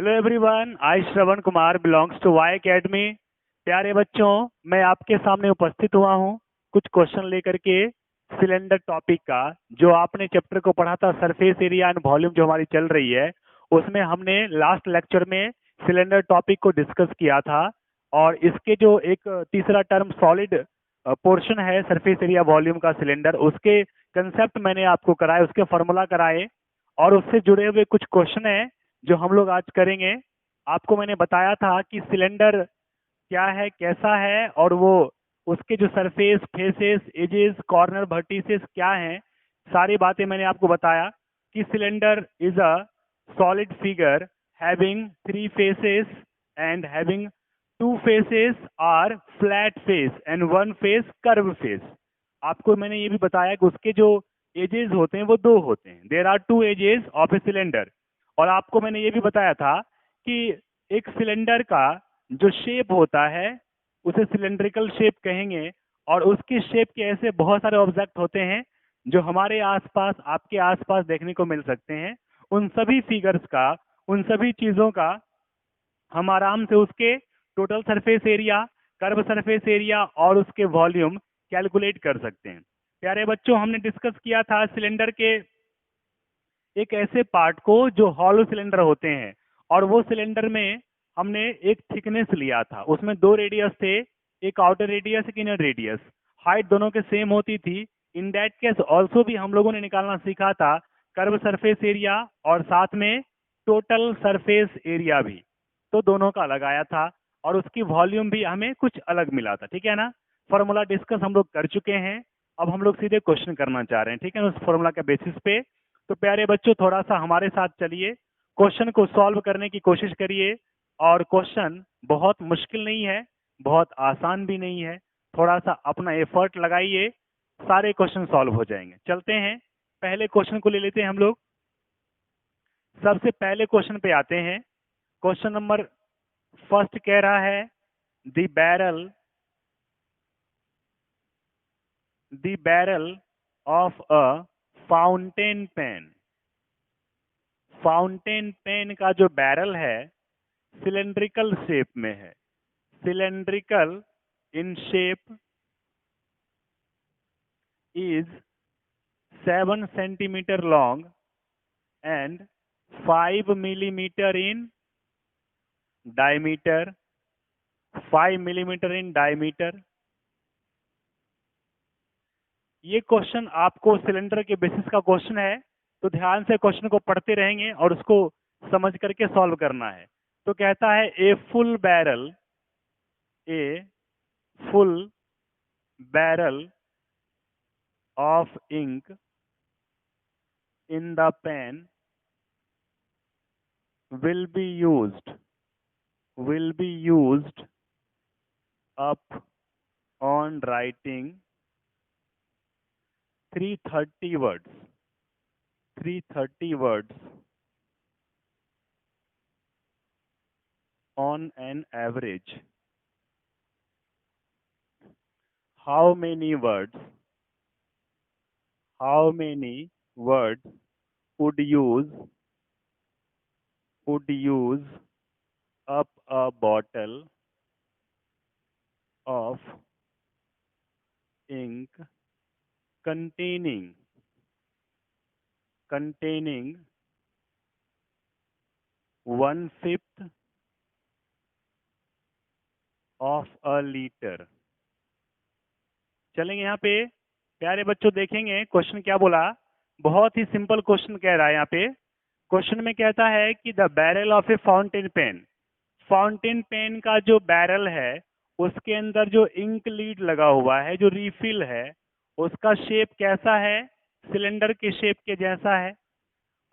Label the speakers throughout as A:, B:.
A: Hello everyone, I Shravan Kumar belongs to Y Academy. प्यारे बच्चों, मैं आपके सामने उपस्थित हुआ हूँ कुछ क्वेश्चन लेकर के सिलेंडर टॉपिक का। जो आपने चैप्टर को पढ़ा था सरफेस एरिया एंड वॉल्यूम जो हमारी चल रही है, उसमें हमने लास्ट लेक्चर में सिलेंडर टॉपिक को डिस्कस किया था। और इसके जो एक तीसरा टर्म सॉलिड पोर्शन है सरफेस एरिया वॉल्यूम का सिलेंडर, उसके कंसेप्ट मैंने आपको कराए, उसके फॉर्मूला कराए और उससे जुड़े हुए कुछ क्वेश्चन है जो हम लोग आज करेंगे। आपको मैंने बताया था कि सिलेंडर क्या है, कैसा है, और वो उसके जो surface, faces, edges, corner, vertices क्या हैं, सारी बातें मैंने आपको बताया कि cylinder is a solid figure having three faces and having two faces are flat face and one face curve face. आपको मैंने ये भी बताया कि उसके जो एजेस होते हैं वो दो होते हैं, there are two edges of a cylinder. और आपको मैंने ये भी बताया था कि एक सिलेंडर का जो शेप होता है उसे सिलेंड्रिकल शेप कहेंगे। और उसकी शेप के ऐसे बहुत सारे ऑब्जेक्ट होते हैं जो हमारे आसपास, आपके आसपास देखने को मिल सकते हैं। उन सभी फिगर्स का, उन सभी चीज़ों का हम आराम से उसके total surface area, curve surface area और उसके वॉल्यूम कैलकुलेट कर सकते हैं। प्यारे बच्चों, हमने डिस्कस किया था सिलेंडर के एक ऐसे पार्ट को जो हॉलो सिलेंडर होते हैं, और वो सिलेंडर में हमने एक थिकनेस लिया था, उसमें दो रेडियस थे, एक आउटर रेडियस, एक इनर रेडियस। हाइट दोनों के सेम होती थी। इन दैट केस ऑल्सो भी हम लोगों ने निकालना सीखा था कर्व सरफेस एरिया और साथ में टोटल सरफेस एरिया भी, तो दोनों का अलग आया था। और उसकी वॉल्यूम भी हमें कुछ अलग मिला था, ठीक है ना। फॉर्मूला डिस्कस हम लोग कर चुके हैं, अब हम लोग सीधे क्वेश्चन करना चाह रहे हैं, ठीक है ना, उस फॉर्मूला के बेसिस पे। तो प्यारे बच्चों, थोड़ा सा हमारे साथ चलिए, क्वेश्चन को सॉल्व करने की कोशिश करिए। और क्वेश्चन बहुत मुश्किल नहीं है, बहुत आसान भी नहीं है, थोड़ा सा अपना एफर्ट लगाइए, सारे क्वेश्चन सॉल्व हो जाएंगे। चलते हैं, पहले क्वेश्चन को ले लेते हैं हम लोग। सबसे पहले क्वेश्चन पे आते हैं। क्वेश्चन नंबर फर्स्ट कह रहा है the barrel of a fountain pen. Fountain pen का जो बैरल है सिलेंड्रिकल शेप में है, cylindrical in shape, is 7 centimetre long and 5 millimetre in diameter, 5 millimetre in diameter. ये क्वेश्चन आपको सिलेंडर के बेसिस का क्वेश्चन है, तो ध्यान से क्वेश्चन को पढ़ते रहेंगे और उसको समझ करके सॉल्व करना है। तो कहता है a full barrel of ink in the pen will be used will be used up on writing 330 words 330 words on an average. How many words how many words would use up a bottle of ink containing 1/5 of a liter? चलेंगे यहाँ पे। प्यारे बच्चों, देखेंगे question क्या बोला। बहुत ही simple question कह रहा है यहाँ पे। क्वेश्चन में कहता है कि the barrel of a fountain pen, fountain pen का जो बैरल है उसके अंदर जो इंक लीड लगा हुआ है, जो रिफिल है, उसका शेप कैसा है, सिलेंडर के शेप के जैसा है।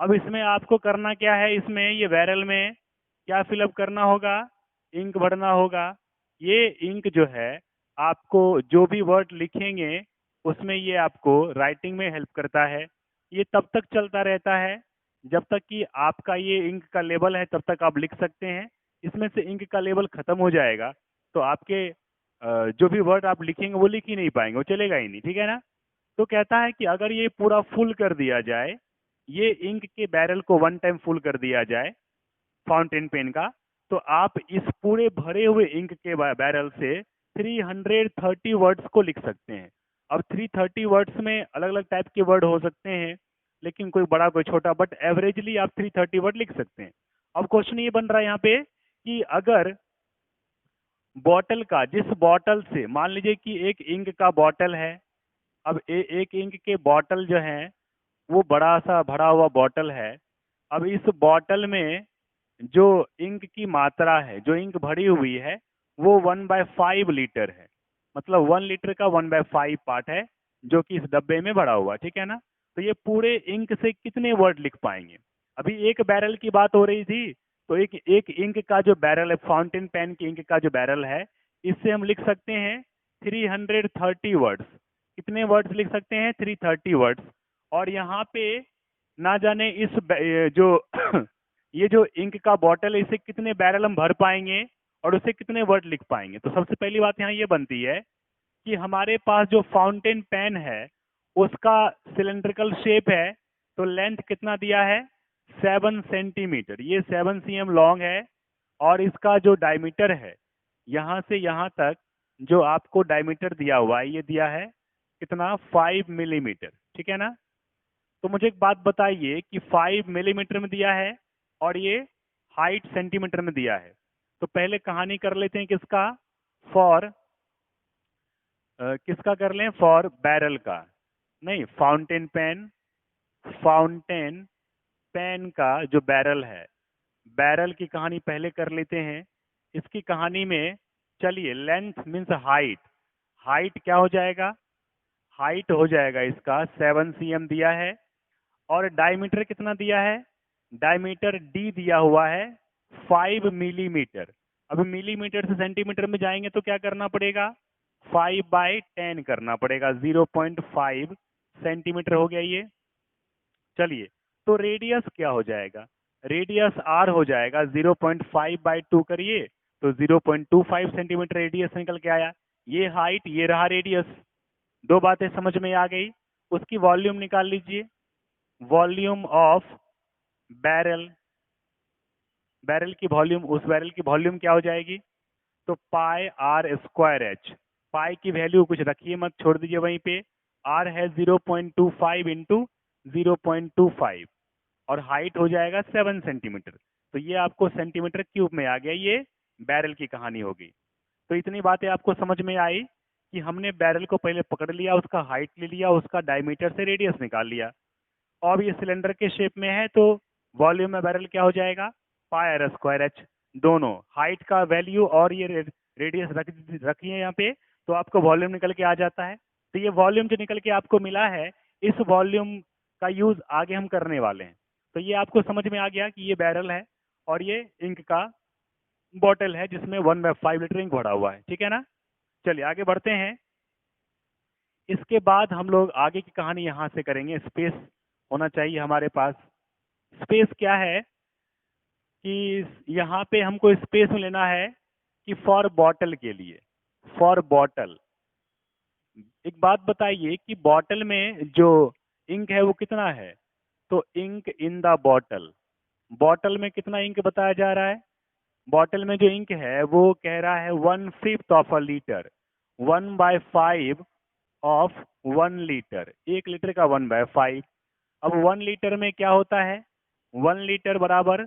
A: अब इसमें आपको करना क्या है, इसमें ये बैरल में क्या फिलअप करना होगा, इंक भरना होगा। ये इंक जो है आपको जो भी वर्ड लिखेंगे उसमें ये आपको राइटिंग में हेल्प करता है। ये तब तक चलता रहता है जब तक कि आपका ये इंक का लेवल है, तब तक आप लिख सकते हैं। इसमें से इंक का लेवल खत्म हो जाएगा तो आपके जो भी वर्ड आप लिखेंगे वो लिख ही नहीं पाएंगे, वो चलेगा ही नहीं, ठीक है ना। तो कहता है कि अगर ये पूरा फुल कर दिया जाए, ये इंक के बैरल को 1 टाइम फुल कर दिया जाए, फाउंटेन पेन का, तो आप इस पूरे भरे हुए इंक के बैरल से 330 वर्ड्स को लिख सकते हैं। अब 330 वर्ड्स में अलग अलग टाइप के वर्ड हो सकते हैं, लेकिन कोई बड़ा कोई छोटा, बट एवरेजली आप 330 वर्ड लिख सकते हैं। अब क्वेश्चन ये बन रहा है यहाँ पे कि अगर बॉटल का, जिस बॉटल से, मान लीजिए कि एक इंक का बॉटल है, अब एक इंक के बॉटल जो है वो बड़ा सा भरा हुआ बॉटल है। अब इस बॉटल में जो इंक की मात्रा है, जो इंक भरी हुई है, वो 1/5 लीटर है। मतलब 1 लीटर का 1/5 पार्ट है जो कि इस डब्बे में भरा हुआ, ठीक है ना। तो ये पूरे इंक से कितने वर्ड लिख पाएंगे। अभी एक बैरल की बात हो रही थी, तो एक एक इंक का जो बैरल है, फाउंटेन पेन की इंक का जो बैरल है, इससे हम लिख सकते हैं 330 वर्ड्स। कितने वर्ड्स लिख सकते हैं? 330 वर्ड्स। और यहाँ पे ना जाने इस जो ये जो इंक का बॉटल है, इसे कितने बैरल हम भर पाएंगे और उसे कितने वर्ड लिख पाएंगे। तो सबसे पहली बात यहाँ ये बनती है कि हमारे पास जो फाउंटेन पेन है उसका सिलेंड्रिकल शेप है, तो लेंथ कितना दिया है? 7 सेंटीमीटर। ये 7 cm लॉन्ग है। और इसका जो डायमीटर है, यहाँ से यहाँ तक जो आपको डायमीटर दिया हुआ है, ये दिया है कितना? 5 मिलीमीटर, ठीक है ना। तो मुझे एक बात बताइए कि 5 मिलीमीटर में दिया है और ये हाइट सेंटीमीटर में दिया है। तो पहले कहानी कर लेते हैं किसका? फॉर किसका कर लें? फॉर बैरल का, नहीं, फाउंटेन पेन। फाउंटेन पेन का जो बैरल है, बैरल की कहानी पहले कर लेते हैं। इसकी कहानी में चलिए, लेंथ मीन्स हाइट, हाइट क्या हो जाएगा? हाइट हो जाएगा इसका 7 cm दिया है। और डायमीटर कितना दिया है? डायमीटर डी दिया हुआ है 5 मिलीमीटर। अब मिलीमीटर से सेंटीमीटर में जाएंगे तो क्या करना पड़ेगा? 5/10 करना पड़ेगा, 0.5 सेंटीमीटर हो गया ये। चलिए, तो रेडियस क्या हो जाएगा? रेडियस आर हो जाएगा, 0.5/2 करिए तो 0.25 सेंटीमीटर रेडियस निकल के आया। ये हाइट, ये रहा रेडियस। दो बातें समझ में आ गई। उसकी वॉल्यूम निकाल लीजिए। वॉल्यूम ऑफ बैरल, बैरल की वॉल्यूम, उस बैरल की वॉल्यूम क्या हो जाएगी? तो πr²h। पाई की वैल्यू कुछ रखिए मत, छोड़ दीजिए वहीं पे। आर है 0.25 इंटू 0.25 और हाइट हो जाएगा 7 सेंटीमीटर। तो ये आपको सेंटीमीटर क्यूब में आ गया। ये बैरल की कहानी होगी। तो इतनी बातें आपको समझ में आई कि हमने बैरल को पहले पकड़ लिया, उसका हाइट ले लिया, उसका डायमीटर से रेडियस निकाल लिया। और ये सिलेंडर के शेप में है, तो वॉल्यूम में बैरल क्या हो जाएगा? πr²h। दोनों हाइट का वैल्यू और ये रेडियस रखिए यहाँ पे, तो आपको वॉल्यूम निकल के आ जाता है। तो ये वॉल्यूम जो निकल के आपको मिला है, इस वॉल्यूम का यूज आगे हम करने वाले हैं। तो ये आपको समझ में आ गया कि ये बैरल है और ये इंक का बॉटल है जिसमें 1/5 लीटर इंक भरा हुआ है, ठीक है ना। चलिए आगे बढ़ते हैं। इसके बाद हम लोग आगे की कहानी यहाँ से करेंगे। स्पेस होना चाहिए हमारे पास। स्पेस क्या है कि यहाँ पे हमको स्पेस में लेना है कि फॉर बॉटल के लिए, फॉर बॉटल। एक बात बताइए कि बॉटल में जो इंक है वो कितना है? तो ink in the bottle, bottle में कितना इंक बताया जा रहा है? बॉटल में जो इंक है वो कह रहा है 1/5 of a litre, 1/5 of 1 litre. 1 litre का 1/5। अब 1 लीटर में क्या होता है? 1 लीटर बराबर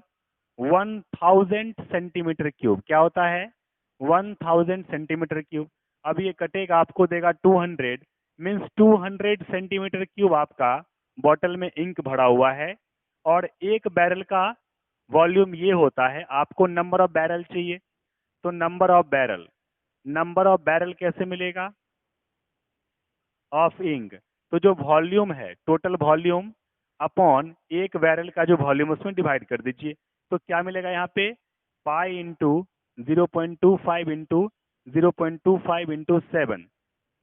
A: 1000 सेंटीमीटर क्यूब। क्या होता है? 1000 सेंटीमीटर क्यूब। अब ये कटेगा, आपको देगा 200, मीन्स 200 सेंटीमीटर क्यूब आपका बॉटल में इंक भरा हुआ है। और एक बैरल का वॉल्यूम ये होता है। आपको नंबर ऑफ बैरल चाहिए, तो number of barrel, number of barrel कैसे मिलेगा? Of ink. तो जो वॉल्यूम है, टोटल वॉल्यूम अपॉन एक बैरल का जो वॉल्यूम, उसमें डिवाइड कर दीजिए। तो क्या मिलेगा यहाँ पे? Pi into 0.25 into 0.25 into 7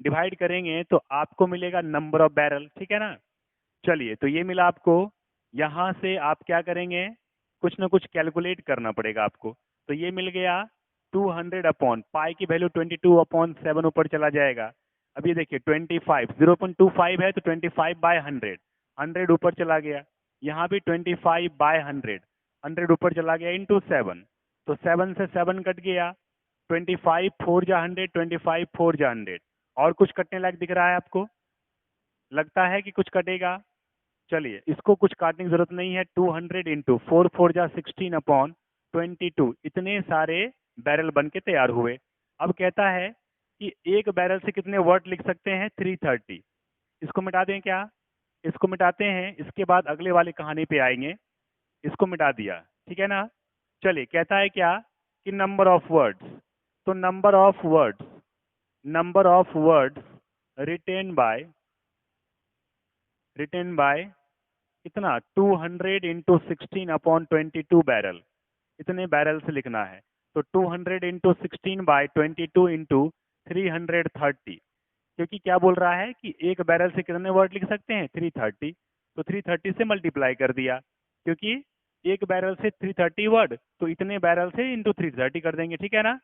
A: divide करेंगे तो आपको मिलेगा नंबर ऑफ बैरल, ठीक है ना। चलिए, तो ये मिला आपको। यहाँ से आप क्या करेंगे? कुछ ना कुछ कैलकुलेट करना पड़ेगा आपको। तो ये मिल गया 200 अपॉन पाई की वैल्यू 22/7 ऊपर चला जाएगा। अब ये देखिए 25, 0.25 है तो 25/100, 100 ऊपर चला गया। यहाँ भी 25/100, 100 ऊपर चला गया इंटू 7, तो 7 से 7 कट गया, 25 4 जा 100, 25 4 जा 100। और कुछ कटने लायक दिख रहा है आपको? लगता है कि कुछ कटेगा? चलिए, इसको कुछ काटने की जरूरत नहीं है। 200 इंटू 4 4 जा 16 अपॉन 22, इतने सारे बैरल बन के तैयार हुए। अब कहता है कि एक बैरल से कितने वर्ड लिख सकते हैं? 330। इसको मिटा दें क्या? इसको मिटाते हैं, इसके बाद अगले वाली कहानी पे आएंगे। इसको मिटा दिया, ठीक है ना? चलिए, कहता है क्या कि नंबर ऑफ वर्ड्स, तो number of words written by कितना? 200 इंटू 16 अपॉन 22 बैरल, इतने बैरल से लिखना है। तो 200 इंटू 16 बाय 22 इंटू 330, क्योंकि क्या बोल रहा है कि एक बैरल से कितने वर्ड लिख सकते हैं? 330। तो 330 से मल्टीप्लाई कर दिया, क्योंकि एक बैरल से 330 वर्ड, तो इतने बैरल से इंटू 330 कर देंगे, ठीक है ना?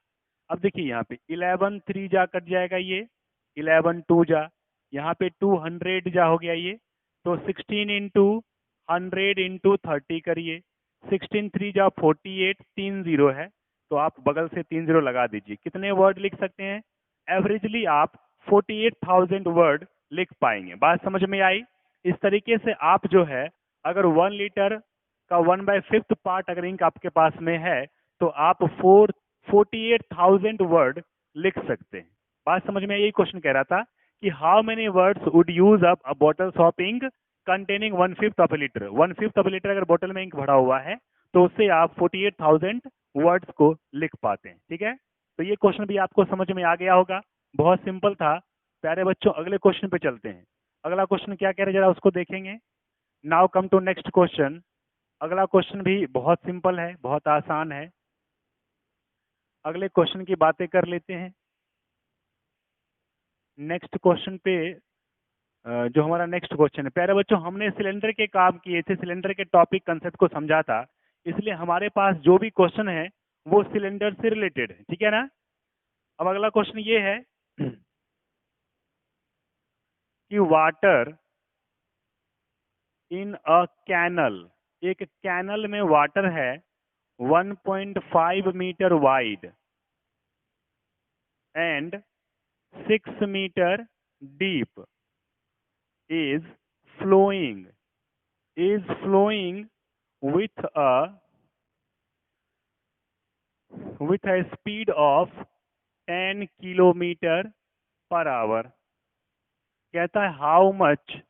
A: अब देखिए यहाँ पे 11 3 जा कट जाएगा, ये 11 2 जा, यहाँ पे 200 जा हो गया ये, तो 16 इंटू 100 इंटू 30 करिए, 16 3 जा 48, 3 0 है, तो आप बगल से 3 0 लगा दीजिए। कितने वर्ड लिख सकते हैं? एवरेजली आप 48,000 वर्ड लिख पाएंगे। बात समझ में आई? इस तरीके से आप जो है, अगर 1 लीटर का 1/5 पार्ट अगर इंक आपके पास में है, तो आप 48,000 वर्ड लिख सकते हैं। बात समझ में? यही क्वेश्चन कह रहा था कि how many words would use up a bottles of ink containing 1/5 of a litre. 1/5 of a litre अगर बोतल में इंक भरा हुआ है, तो उससे आप 48,000 वर्ड्स को लिख पाते हैं, ठीक है? तो ये क्वेश्चन भी आपको समझ में आ गया होगा, बहुत सिंपल था। प्यारे बच्चों, अगले क्वेश्चन पे चलते हैं। अगला क्वेश्चन क्या कह रहे हैं, जरा उसको देखेंगे। Now come to next question. अगला क्वेश्चन भी बहुत सिंपल है, बहुत आसान है। अगले क्वेश्चन की बातें कर लेते हैं। नेक्स्ट क्वेश्चन पे जो हमारा नेक्स्ट क्वेश्चन है, प्यारे बच्चों, हमने सिलेंडर के काम किए थे, सिलेंडर के टॉपिक कंसेप्ट को समझा था, इसलिए हमारे पास जो भी क्वेश्चन है वो सिलेंडर से रिलेटेड है, ठीक है ना? अब अगला क्वेश्चन ये है कि वाटर इन अ कैनल, एक कैनल में वाटर है 1.5 metre wide and 6 metre deep, is flowing with a speed of 10 kilometre per hour. कहता है हाउ मच,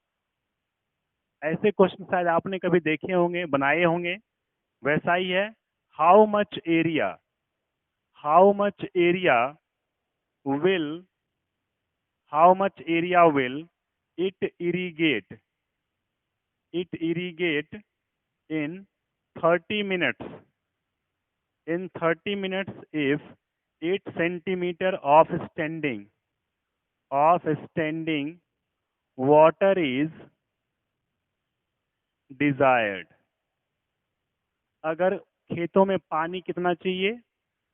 A: ऐसे क्वेश्चन शायद आपने कभी देखे होंगे, बनाए होंगे, वैसा ही है। How much area will how much area will it irrigate in 30 minutes if 8 centimeter of standing water is desired। अगर खेतों में पानी कितना चाहिए,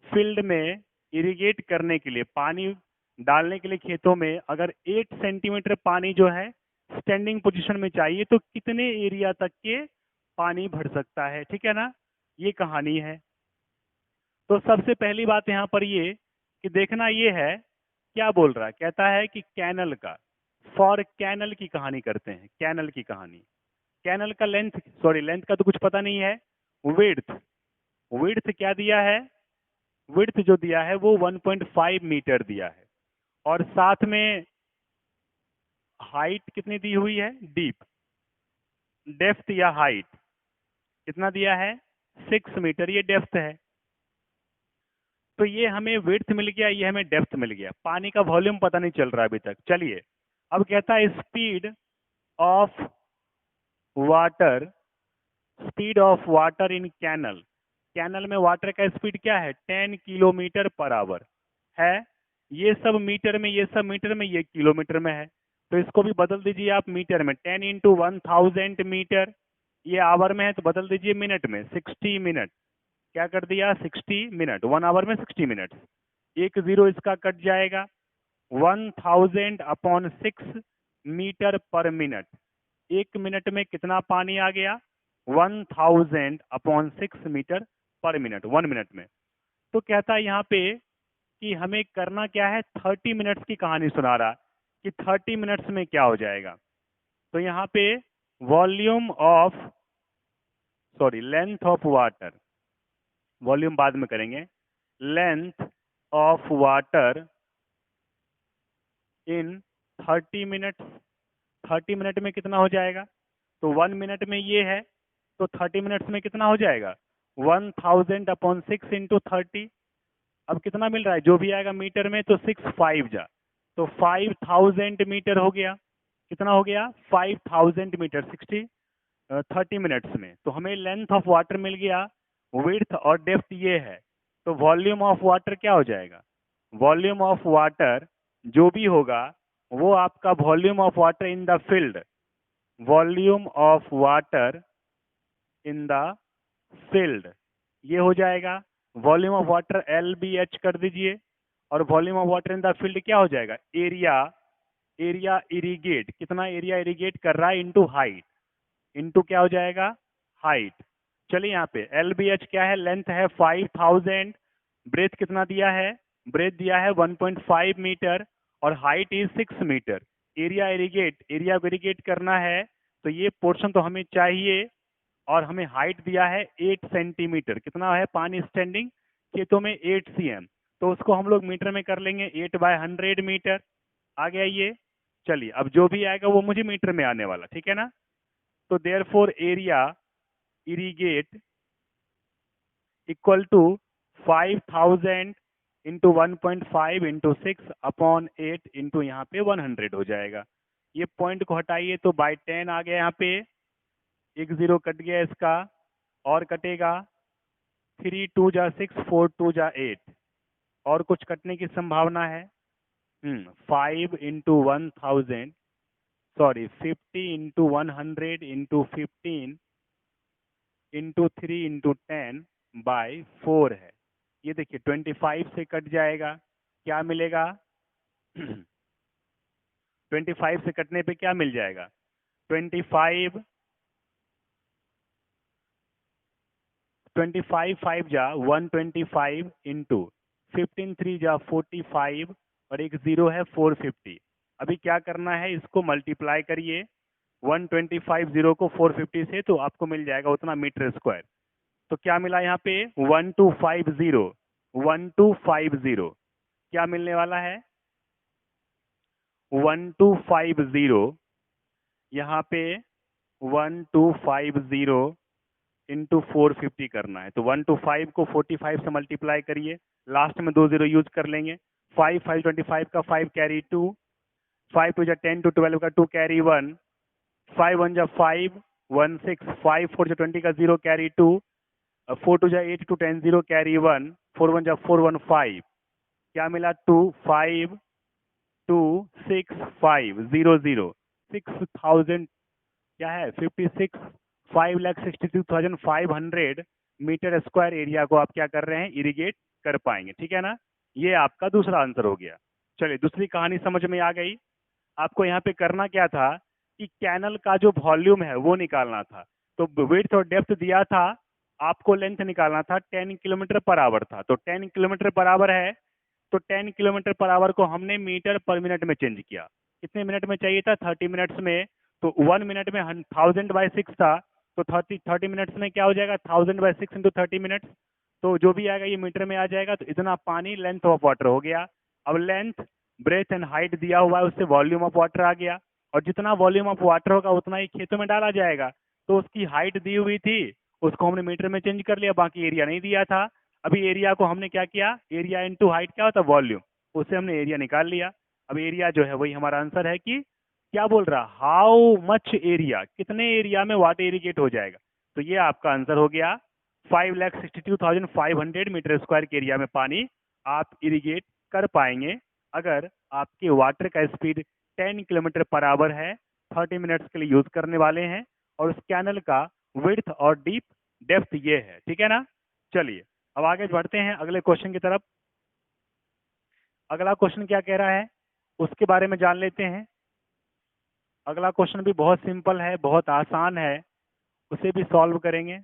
A: फील्ड में इरिगेट करने के लिए, पानी डालने के लिए खेतों में अगर 8 सेंटीमीटर पानी जो है स्टैंडिंग पोजीशन में चाहिए, तो कितने एरिया तक के पानी भर सकता है, ठीक है ना? ये कहानी है। तो सबसे पहली बात यहाँ पर ये कि देखना ये है, क्या बोल रहा है? कहता है कि कैनल का, फॉर कैनल की कहानी करते हैं, कैनल की कहानी। कैनल का लेंथ का तो कुछ पता नहीं है। विड्थ क्या दिया है? विड्थ जो दिया है वो 1.5 मीटर दिया है, और साथ में हाइट कितनी दी हुई है? डीप, डेप्थ या हाइट कितना दिया है? 6 मीटर, ये डेप्थ है। तो ये हमें विड्थ मिल गया, ये हमें डेप्थ मिल गया। पानी का वॉल्यूम पता नहीं चल रहा अभी तक। चलिए, अब कहता है speed of water in canal. Canal में वाटर का स्पीड क्या है? 10 किलोमीटर पर आवर है। ये सब मीटर में, ये सब मीटर में, ये किलोमीटर में है, तो इसको भी बदल दीजिए आप मीटर में। 10 इंटू 1000 मीटर, ये आवर में है तो बदल दीजिए मिनट में, 60 मिनट। क्या कर दिया? 60 मिनट, 1 आवर में 60 मिनट। एक जीरो इसका कट जाएगा। 1000 अपॉन 6 मीटर पर मिनट, एक मिनट में कितना पानी आ गया? 1000/6 मीटर पर मिनट, 1 मिनट में। तो कहता है यहाँ पे कि हमें करना क्या है, 30 मिनट्स की कहानी सुना रहा कि 30 मिनट्स में क्या हो जाएगा। तो यहाँ पे volume of, sorry, length of water, volume बाद में करेंगे, length of water in 30 minutes. 30 minute में कितना हो जाएगा, तो 1 मिनट में ये है, तो 30 मिनट्स में कितना हो जाएगा, 1000/6 इंटू 30। अब कितना मिल रहा है, जो भी आएगा मीटर में, तो 6 5 जा, तो 5000 मीटर हो गया। कितना हो गया, 5000 मीटर 30 मिनट्स में। तो हमें लेंथ ऑफ वाटर मिल गया, विड्थ और डेप्थ ये है। तो वॉल्यूम ऑफ वाटर क्या हो जाएगा, वॉल्यूम ऑफ वाटर जो भी होगा वो आपका volume of water in the field, volume of water in the field ये हो जाएगा। वॉल्यूम ऑफ वाटर LBH कर दीजिए, और volume of water in the field क्या हो जाएगा, एरिया, एरिया इरिगेट, कितना एरिया इरिगेट कर रहा है इंटू हाइट, इंटू क्या हो जाएगा, हाइट। चलिए यहाँ पे LBH क्या है, लेंथ है 5000, ब्रेथ कितना दिया है, ब्रेथ दिया है 1.5 मीटर, और height is 6 metre. Area irrigate, area को इरिगेट करना है, तो ये पोर्शन तो हमें चाहिए, और हमें हाइट दिया है 8 सेंटीमीटर। कितना है, पानी स्टैंडिंग खेतों में 8 cm, तो उसको हम लोग मीटर में कर लेंगे, 8/100 मीटर। आ गया ये। चलिए अब जो भी आएगा वो मुझे मीटर में आने वाला, ठीक है ना। तो therefore area irrigate equal to 5000 into 1.5 into 6/8 into यहाँ पे 100 हो जाएगा। ये पॉइंट को हटाइए तो बाई 10 आ गया, यहाँ पे एक 0 कट गया इसका, और कटेगा 3 2 जा 6 4 2 जा 8, और कुछ कटने की संभावना है। 5 into 1000, sorry 50 into 100 into 15 into 3 into 10/4 है। ये देखिए 25 से कट जाएगा, क्या मिलेगा 25 से कटने पे क्या मिल जाएगा, 25 5 जा 125 इंटू 15 3 जा 45, और एक 0 है 450। अभी क्या करना है, इसको मल्टीप्लाई करिए 125 0 को 450 से, तो आपको मिल जाएगा उतना मीटर स्क्वायर। तो क्या मिला यहाँ पे 1250, 1250 क्या मिलने वाला है, 1250 यहाँ पे 1250 इंटू 450 करना है। तो 125 को 45 से मल्टीप्लाई करिए, लास्ट में 2 0 यूज कर लेंगे। 5 5 25 का 5 कैरी 2, 5 2 जा 10 टू 12 का 2 कैरी 1, 5 1 जा 5 1 6, 5 4 जा 20 का 0 कैरी 2, 4 2 जा 8 2 10 0 कैरी 1, 4 1 जा 4 1 5, क्या मिला 2 5 2 6 5 0 0, 6000 क्या है 56, 5,62,500 मीटर स्क्वायर एरिया को आप क्या कर रहे हैं, इरिगेट कर पाएंगे, ठीक है ना। ये आपका दूसरा आंसर हो गया। चलिए दूसरी कहानी समझ में आ गई। आपको यहाँ पे करना क्या था कि कैनल का जो वॉल्यूम है वो निकालना था। तो विड्थ और डेप्थ दिया था, आपको लेंथ निकालना था, 10 किलोमीटर पर आवर था। तो 10 किलोमीटर पर आवर है, तो 10 किलोमीटर पर आवर को हमने मीटर पर मिनट में चेंज किया। कितने मिनट में चाहिए था, 30 मिनट्स में। तो 1 मिनट में 1000/6 था, तो 30 मिनट्स में क्या हो जाएगा, 1000/6 इंटू 30 मिनट्स। तो जो भी आएगा ये मीटर में आ जाएगा। तो इतना पानी लेंथ ऑफ वाटर हो गया। अब लेंथ, ब्रेथ एंड हाइट दिया हुआ है, उससे वॉल्यूम ऑफ वाटर आ गया, और जितना वॉल्यूम ऑफ वाटर होगा उतना ही खेतों में डाला जाएगा। तो उसकी हाइट दी हुई थी, उसको हमने मीटर में चेंज कर लिया, बाकी एरिया नहीं दिया था। अभी एरिया को हमने क्या किया, एरिया इंटू हाइट क्या होता है, वॉल्यूम, उससे हमने एरिया निकाल लिया। अब एरिया जो है वही हमारा आंसर है कि क्या बोल रहा, हाउ मच एरिया, कितने एरिया में वाटर इरिगेट हो जाएगा। तो ये आपका आंसर हो गया, 5,62,500 मीटर स्क्वायर के एरिया में पानी आप इरिगेट कर पाएंगे अगर आपके वाटर का स्पीड 10 किलोमीटर पर आवर है, 30 मिनट्स के लिए यूज करने वाले हैं, और उस कैनल का विड्थ और डीप डेप्थ ये है, ठीक है ना। चलिए अब आगे बढ़ते हैं अगले क्वेश्चन की तरफ। अगला क्वेश्चन क्या कह रहा है उसके बारे में जान लेते हैं। अगला क्वेश्चन भी बहुत सिंपल है, बहुत आसान है, उसे भी सॉल्व करेंगे।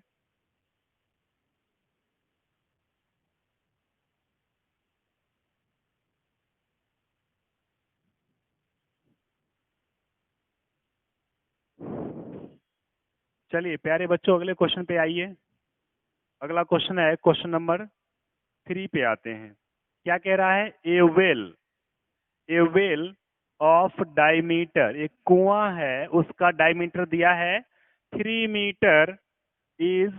A: चलिए प्यारे बच्चों, अगले क्वेश्चन पे आइए। अगला क्वेश्चन है क्वेश्चन नंबर 3 पे आते हैं। क्या कह रहा है? ए वेल ऑफ डायमीटर, एक कुआं है, उसका डायमीटर दिया है 3 metre is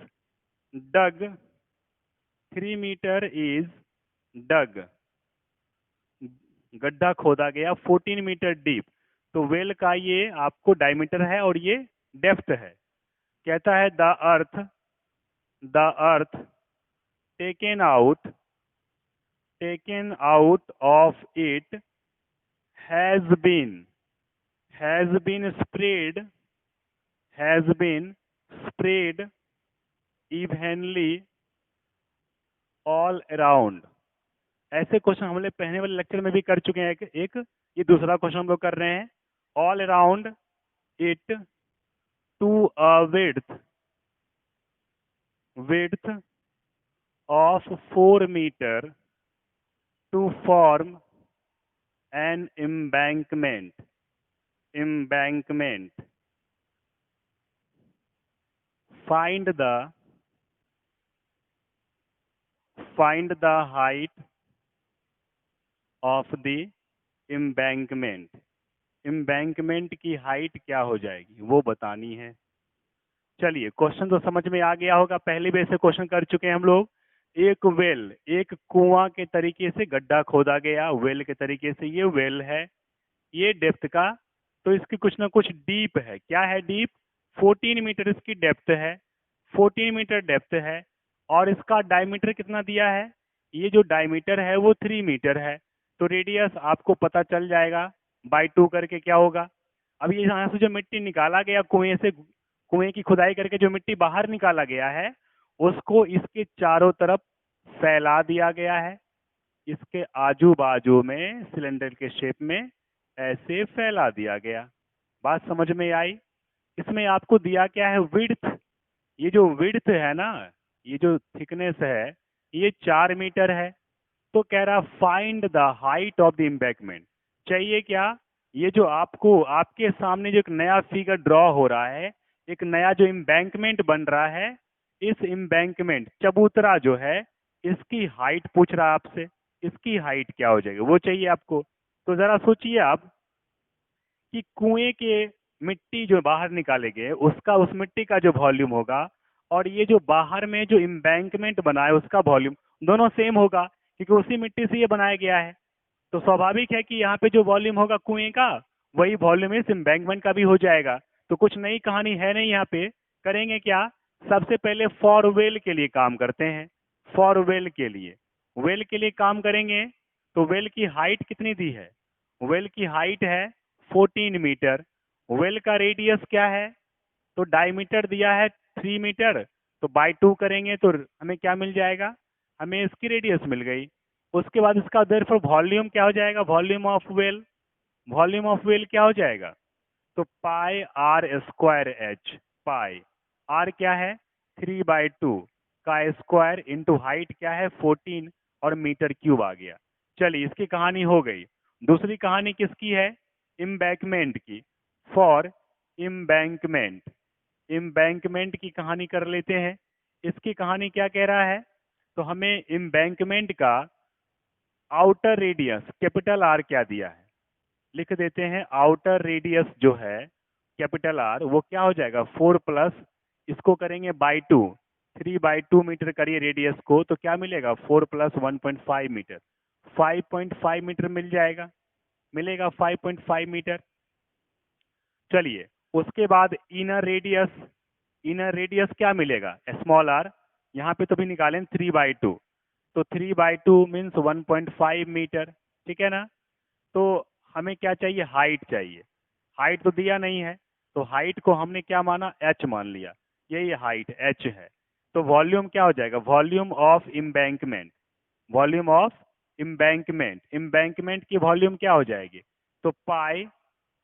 A: dug, 3 metre is dug, गड्ढा खोदा गया 14 मीटर डीप। तो वेल का ये आपको डायमीटर है और ये डेप्थ है। कहता है the earth taken out of it has been has been spread has been spread evenly all around। ऐसे क्वेश्चन हम लोग पहले वाले लेक्चर में भी कर चुके हैं। एक ये दूसरा क्वेश्चन हम लोग कर रहे हैं। All around it to a width of 4 metre to form an embankment। find the find the height of the embankment। embankment की हाइट क्या हो जाएगी वो बतानी है। चलिए क्वेश्चन तो समझ में आ गया होगा, पहले भी ऐसे क्वेश्चन कर चुके हैं हम लोग। एक कुआं के तरीके से गड्ढा खोदा गया, वेल के तरीके से, ये वेल है, ये डेप्थ का, तो इसकी कुछ ना कुछ डीप है। क्या है डीप? 14 मीटर इसकी डेप्थ है, 14 मीटर डेप्थ है। और इसका डायमीटर कितना दिया है? ये जो डायमीटर है वो 3 मीटर है। तो रेडियस आपको पता चल जाएगा, बाई 2 करके क्या होगा। अब ये यहाँ से जो मिट्टी निकाला गया कुएं की खुदाई करके जो मिट्टी बाहर निकाला गया है, उसको इसके चारों तरफ फैला दिया गया है। इसके आजू बाजू में सिलेंडर के शेप में ऐसे फैला दिया गया। बात समझ में आई? इसमें आपको दिया क्या है? विड्थ। ये जो विड्थ है ना, ये जो थिकनेस है, ये 4 मीटर है। तो कह रहा find the height of the embankment. चाहिए क्या? ये जो आपको आपके सामने जो एक नया फिगर ड्रॉ हो रहा है, एक नया जो एम्बैंकमेंट बन रहा है, इस एम्बैंकमेंट चबूतरा जो है, इसकी हाइट पूछ रहा है आपसे। इसकी हाइट क्या हो जाएगी वो चाहिए आपको। तो जरा सोचिए आप कि कुएं के मिट्टी जो बाहर निकाले गए उसका, उस मिट्टी का जो वॉल्यूम होगा, और ये जो बाहर में जो एम्बैंकमेंट बना है उसका वॉल्यूम, दोनों सेम होगा क्योंकि उसी मिट्टी से ये बनाया गया है। तो स्वाभाविक है कि यहाँ पे जो वॉल्यूम होगा कुएं का, वही वॉल्यूम इस एम्बैंकमेंट का भी हो जाएगा। तो कुछ नई कहानी है नहीं यहाँ पे। करेंगे क्या? सबसे पहले फॉर वेल के लिए काम करते हैं। फॉर वेल के लिए काम करेंगे। तो वेल की हाइट कितनी दी है? वेल की हाइट है 14 मीटर। वेल का रेडियस क्या है? तो डायमीटर दिया है 3 मीटर, तो बाई 2 करेंगे तो हमें क्या मिल जाएगा? हमें इसकी रेडियस मिल गई। उसके बाद इसका देयरफॉर वॉल्यूम क्या हो जाएगा? वॉल्यूम ऑफ वेल क्या हो जाएगा? तो pi r square h. Pi r क्या है? 3/2 का स्क्वायर इंटू हाइट क्या है? 14 और मीटर क्यूब आ गया। चलिए इसकी कहानी हो गई। दूसरी कहानी किसकी है? एम्बैंकमेंट की। फॉर एम्बैंकमेंट एम्बैंकमेंट की कहानी कर लेते हैं। इसकी कहानी क्या कह रहा है? तो हमें एम्बैंकमेंट का आउटर रेडियस कैपिटल आर क्या दिया है, लिख देते हैं। आउटर रेडियस जो है कैपिटल आर, वो क्या हो जाएगा? 4 प्लस इसको करेंगे बाई 2, 3/2 मीटर करिए रेडियस को, तो क्या मिलेगा? 4 प्लस 1.5 मीटर, 5.5 मीटर मिलेगा 5.5 मीटर। चलिए उसके बाद इनर रेडियस क्या मिलेगा? Small R. यहाँ पे तो भी निकालें 3/2, तो 3/2 मीन्स 1.5 मीटर। ठीक है ना? तो हमें क्या चाहिए? हाइट चाहिए। हाइट तो दिया नहीं है, तो हाइट को हमने क्या माना? एच मान लिया। यही हाइट एच है। तो वॉल्यूम क्या हो जाएगा? वॉल्यूम ऑफ एम्बैंकमेंट की वॉल्यूम क्या हो जाएगी? तो pi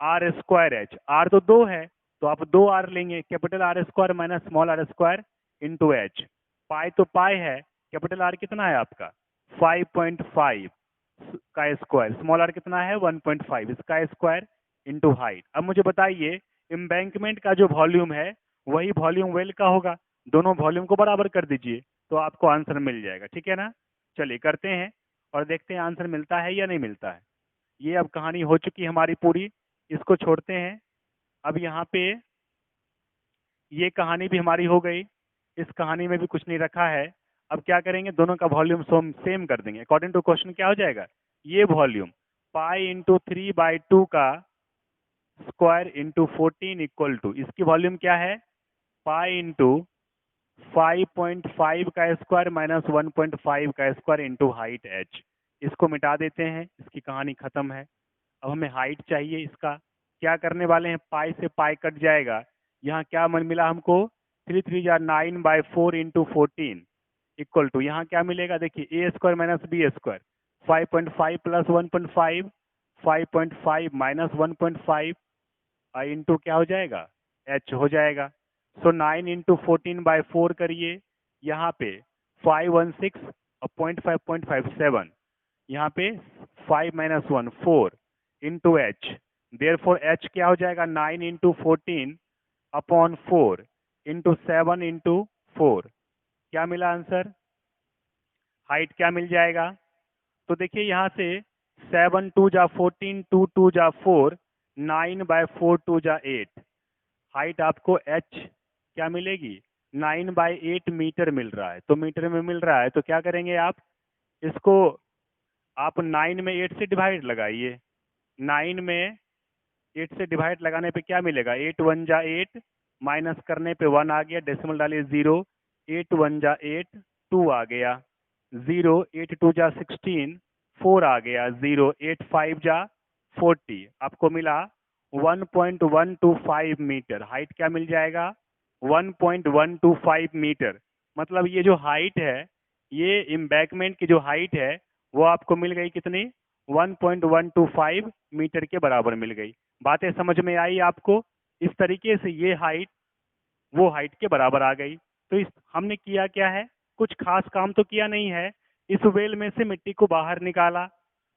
A: r square h. R तो 2 है, तो आप 2 r लेंगे, capital R square minus small r square into h. Pi तो पाई है, कैपिटल R कितना है आपका 5.5 का स्क्वायर, स्मॉल r कितना है 1.5, इसका स्क्वायर इंटू हाइट। अब मुझे बताइए एम्बैंकमेंट का जो वॉल्यूम है वही वॉल्यूम वेल का होगा, दोनों वॉल्यूम को बराबर कर दीजिए तो आपको आंसर मिल जाएगा। ठीक है ना, चलिए करते हैं और देखते हैं आंसर मिलता है या नहीं मिलता है। ये अब कहानी हो चुकी है हमारी पूरी, इसको छोड़ते हैं। अब यहाँ पे ये कहानी भी हमारी हो गई, इस कहानी में भी कुछ नहीं रखा है। अब क्या करेंगे, दोनों का वॉल्यूम सेम कर देंगे। अकॉर्डिंग टू क्वेश्चन क्या हो जाएगा, ये वॉल्यूम पाई इंटू 3/2 का स्क्वायर इंटू 14 इक्वल टू, इसकी वॉल्यूम क्या है पाई इंटू 5.5 का स्क्वायर माइनस 1.5 का स्क्वायर इंटू हाइट h। इसको मिटा देते हैं, इसकी कहानी खत्म है। अब हमें हाइट चाहिए, इसका क्या करने वाले हैं, पाई से पाई कट जाएगा, यहाँ क्या मन मिला हमको 3×3=9/4 इंटू 14 इक्वल टू, यहाँ क्या मिलेगा देखिए a square minus B square, 5.5 plus 1.5, 5.5 minus 1.5 into क्या हो जाएगा h हो जाएगा। सो 9 इंटू 14/4 करिए, यहाँ पे 516 और 0.5 यहाँ पे 5 minus 1 4 into H, therefore H क्या हो जाएगा 9 इंटू 14/4 इंटू 7 इंटू 4, क्या मिला आंसर, हाइट क्या मिल जाएगा। तो देखिए यहाँ से 7 2 जा 14, 2 2 जा 4, 9/4 2 जा 8, हाइट आपको h क्या मिलेगी 9/8 मीटर मिल रहा है। तो मीटर में मिल रहा है तो क्या करेंगे आप, इसको आप 9 में 8 से डिवाइड लगाइए, 9 में 8 से डिवाइड लगाने पे क्या मिलेगा 8 1 जा 8, माइनस करने पे 1 आ गया, डेसिमल डालिए 0, 8 1 जा 8, 2 आ गया 0, 8 2 जा 16, 4 आ गया 0, 8 5 जा 40, आपको मिला 1.125 मीटर। हाइट क्या मिल जाएगा 1.125 मीटर। मतलब ये जो हाइट है, ये एम्बैंकमेंट की जो हाइट है वो आपको मिल गई कितनी 1.125 मीटर के बराबर मिल गई। बातें समझ में आई आपको, इस तरीके से ये हाइट वो हाइट के बराबर आ गई। तो इस हमने किया क्या है, कुछ खास काम तो किया नहीं है, इस वेल में से मिट्टी को बाहर निकाला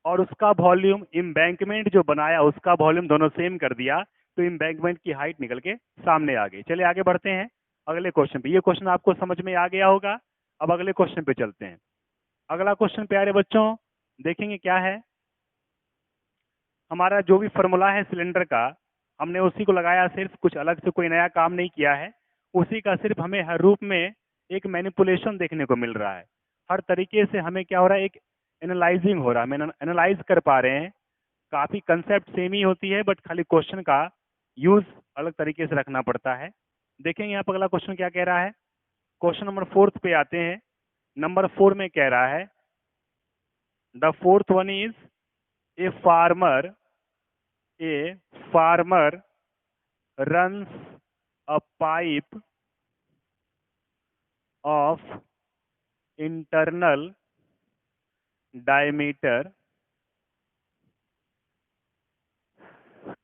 A: और उसका वॉल्यूम एम्बैंकमेंट जो बनाया उसका वॉल्यूम दोनों सेम कर दिया, तो एम्बैंकमेंट की हाइट निकल के सामने आ गई। चलिए आगे बढ़ते हैं अगले क्वेश्चन पे, ये क्वेश्चन आपको समझ में आ गया होगा। अब अगले क्वेश्चन पे चलते हैं। अगला क्वेश्चन प्यारे बच्चों देखेंगे क्या है, हमारा जो भी फॉर्मूला है सिलेंडर का हमने उसी को लगाया, सिर्फ कुछ अलग से कोई नया काम नहीं किया है, उसी का सिर्फ हमें हर रूप में एक मैनिपुलेशन देखने को मिल रहा है। हर तरीके से हमें क्या हो रहा है, एक एनालाइजिंग हो रहा है, हम एनालाइज कर पा रहे हैं। काफ़ी कंसेप्ट सेम ही होती है बट खाली क्वेश्चन का यूज अलग तरीके से रखना पड़ता है। देखेंगे यहाँ पर अगला क्वेश्चन क्या कह रहा है, क्वेश्चन नंबर 4 पे आते हैं। नंबर 4 में कह रहा है the fourth one is a farmer runs a pipe of internal diameter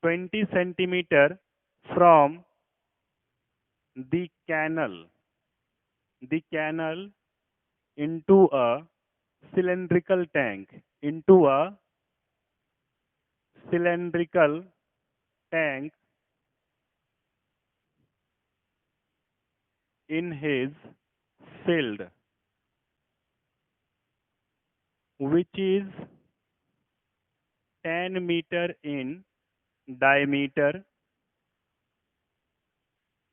A: 20 centimeter from the canal into a cylindrical tank in his field, which is 10 meter in diameter